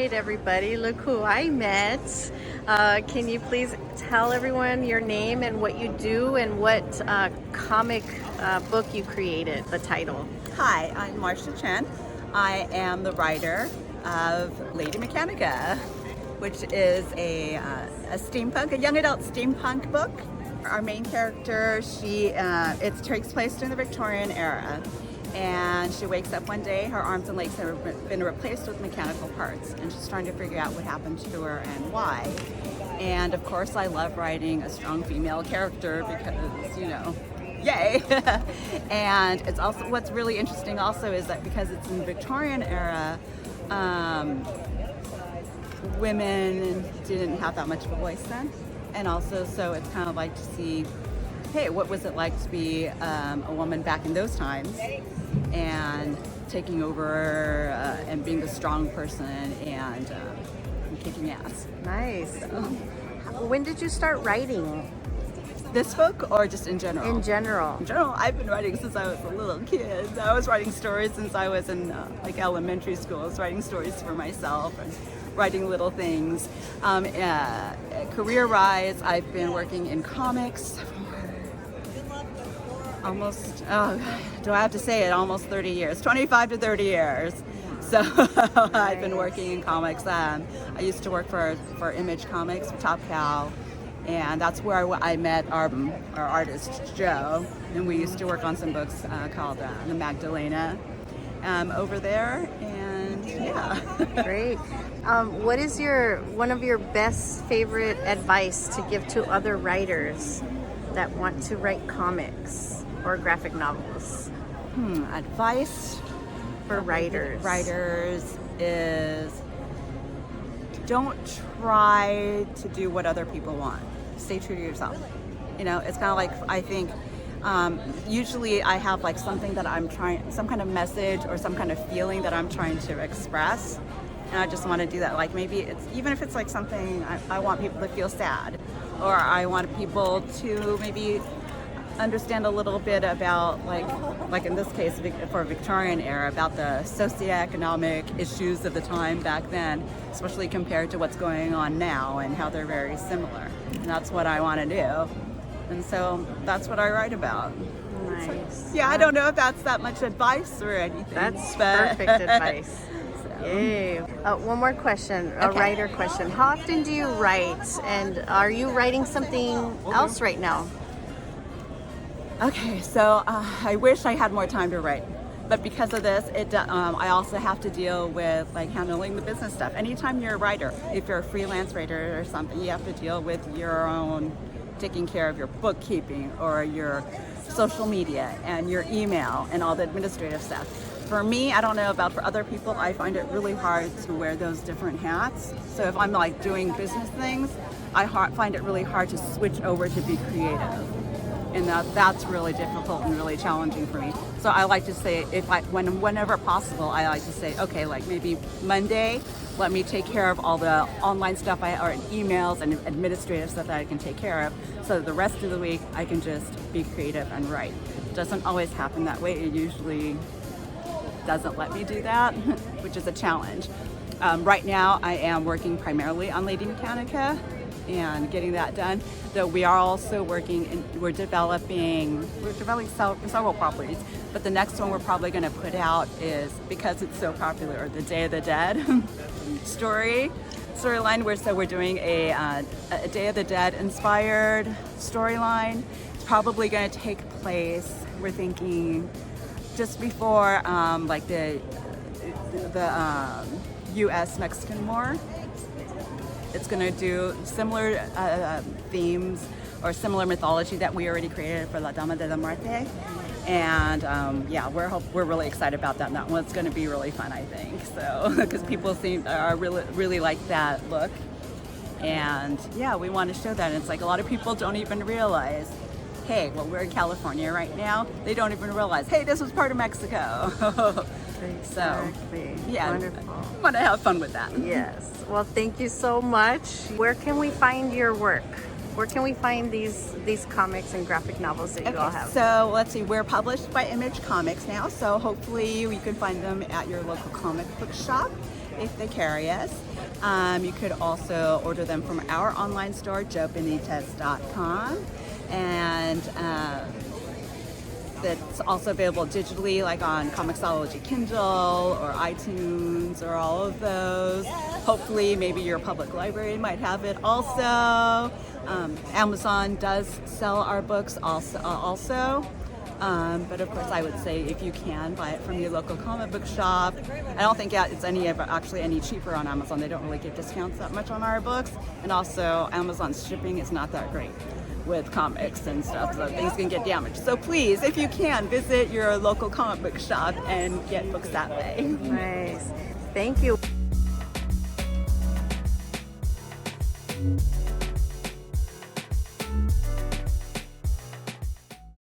right, everybody, look who I met. Can you please tell everyone your name and what you do and what comic book you created, the title? Hi, I'm Marcia Chen. I am the writer of Lady Mechanika, which is a steampunk, a young adult steampunk book. Our main character, it takes place during the Victorian era, and she wakes up one day, her arms and legs have been replaced with mechanical parts, and she's trying to figure out what happened to her and why. And of course, I love writing a strong female character because, you know, yay! And it's also, what's really interesting also is that because it's in the Victorian era, women didn't have that much of a voice then. And also, so it's kind of like to see, hey, what was it like to be a woman back in those times and taking over and being the strong person and kicking ass. Nice. So, when did you start writing? This book or just in general? In general. In general, I've been writing since I was a little kid. I was writing stories since I was in like elementary school. I was writing stories for myself and writing little things. Career-wise, I've been working in comics for almost, do I have to say it, almost 30 years, 25 to 30 years. So I've been working in comics. I used to work for Image Comics, Top Cow. And that's where I met our artist, Joe. And we used to work on some books called the Magdalena over there. And yeah. Great. What is one of your best favorite advice to give to other writers that want to write comics or graphic novels? Advice for writers. Writers is don't try to do what other people want. Stay true to yourself. You know, it's kind of like, I think, usually I have like something that I'm trying, some kind of message or some kind of feeling that I'm trying to express. And I just want to do that. Like maybe it's, even if it's like something, I want people to feel sad, or I want people to maybe understand a little bit about like in this case for Victorian era, about the socioeconomic issues of the time back then, especially compared to what's going on now and how they're very similar. And that's what I want to do. And so that's what I write about. Nice. Yeah, I don't know if that's that much advice or anything. That's perfect advice. Yay. One more question, a writer question. How often do you write, and are you writing something else right now? Okay, so I wish I had more time to write, but because of this, I also have to deal with like handling the business stuff. Anytime you're a writer, if you're a freelance writer or something, you have to deal with your own, taking care of your bookkeeping or your social media and your email and all the administrative stuff. For me, I don't know about for other people, I find it really hard to wear those different hats. So if I'm like doing business things, I find it really hard to switch over to be creative. And that's really difficult and really challenging for me. So I like to say, whenever possible, I like to say, okay, like maybe Monday, let me take care of all the online stuff or emails and administrative stuff that I can take care of, so that the rest of the week I can just be creative and write. It doesn't always happen that way. It usually doesn't let me do that, which is a challenge. Right now, I am working primarily on Lady Mechanika and getting that done. Though we are also working, we're developing several properties. But the next one we're probably going to put out is, because it's so popular, the Day of the Dead storyline. We're doing a Day of the Dead inspired storyline. It's probably going to take place, we're thinking, just before like the U.S.-Mexican War. It's going to do similar themes or similar mythology that we already created for La Dama de la Muerte. And yeah, we're really excited about that. And that one's going to be really fun, I think. So, because people really like that look. And yeah, we want to show that. And it's like a lot of people don't even realize, hey, well, we're in California right now. They don't even realize, hey, this was part of Mexico. Exactly. So, yeah, wonderful. I want to have fun with that. Yes. Well, thank you so much. Where can we find your work? Where can we find these comics and graphic novels that you all have? So let's see, we're published by Image Comics now, so hopefully you can find them at your local comic book shop. if they carry us. You could also order them from our online store, joebenites.com, and that's also available digitally, like on Comixology Kindle or iTunes or all of those. Hopefully, maybe your public library might have it also. Amazon does sell our books also. But of course, I would say if you can, buy it from your local comic book shop. I don't think it's actually any cheaper on Amazon. They don't really give discounts that much on our books. And also, Amazon's shipping is not that great with comics and stuff, so things can get damaged. So please, if you can, visit your local comic book shop and get books that way. Nice. Thank you.